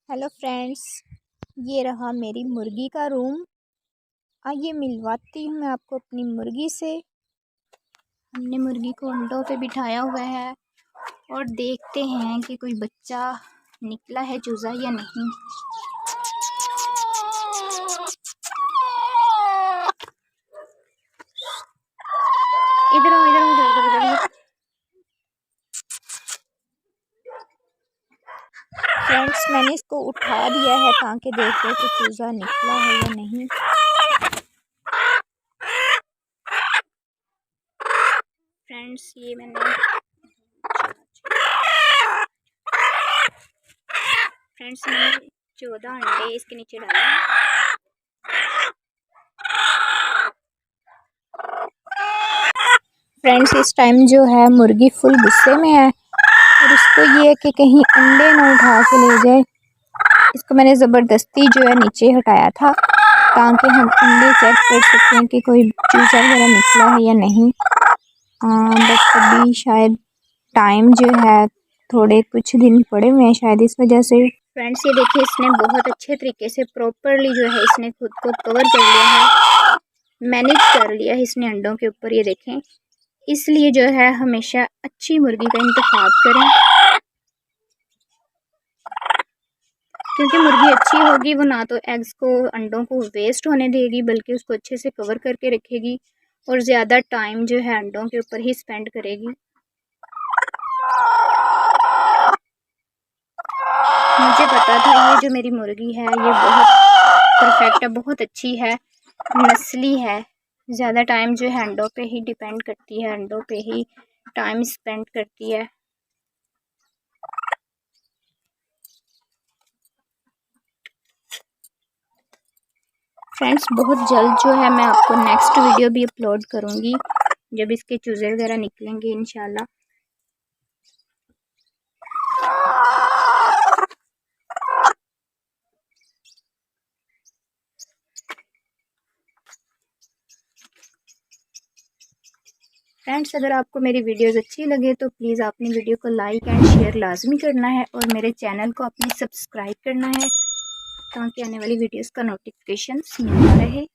Hello friends, ये रहा मेरी मुर्गी का रूम। आइए मिलवाती हूँ मैं आपको अपनी मुर्गी से। हमने मुर्गी को अंडों पे बिठाया हुआ है और देखते हैं कि कोई बच्चा निकला है चूज़ा या नहीं। इधर आओ, इधर आओ, इधर इधर। फ्रेंड्स, मैंने इसको उठा दिया है ताकि देखते कि चूज़ा निकला है या नहीं। फ्रेंड्स, ये मैंने फ्रेंड्स मैंने 14 अंडे इसके नीचे डाले। फ्रेंड्स, इस टाइम जो है मुर्गी फुल गुस्से में है और इसको ये है कि कहीं अंडे ना उठा के ले जाए। इसको मैंने ज़बरदस्ती जो है नीचे हटाया था ताकि हम अंडे चेक कर सकें कि कोई चूज़ा वगैरह निकला है या नहीं। बट अभी शायद टाइम जो है थोड़े कुछ दिन पड़े हुए हैं शायद, इस वजह से। फ्रेंड्स, ये देखिए, इसने बहुत अच्छे तरीके से प्रॉपरली जो है इसने खुद को कवर कर लिया है, मैनेज कर लिया है इसने अंडों के ऊपर। ये देखें, इसलिए जो है हमेशा अच्छी मुर्गी का इंतखाब करें, क्योंकि मुर्गी अच्छी होगी वो ना तो एग्स को अंडों को वेस्ट होने देगी बल्कि उसको अच्छे से कवर करके रखेगी और ज़्यादा टाइम जो है अंडों के ऊपर ही स्पेंड करेगी। मुझे पता था ये जो मेरी मुर्गी है ये बहुत परफेक्ट है, बहुत अच्छी है, नस्ली है। ज़्यादा टाइम जो है अंडों पे ही डिपेंड करती है, अंडों पे ही टाइम स्पेंड करती है। फ्रेंड्स, बहुत जल्द जो है मैं आपको नेक्स्ट वीडियो भी अपलोड करूँगी जब इसके चूज़े वगैरह निकलेंगे इंशाल्लाह। फ्रेंड्स, अगर आपको मेरी वीडियोस अच्छी लगे तो प्लीज़ आपने वीडियो को लाइक एंड शेयर लाजमी करना है और मेरे चैनल को आपने सब्सक्राइब करना है ताकि आने वाली वीडियोस का नोटिफिकेशन मिलता रहे।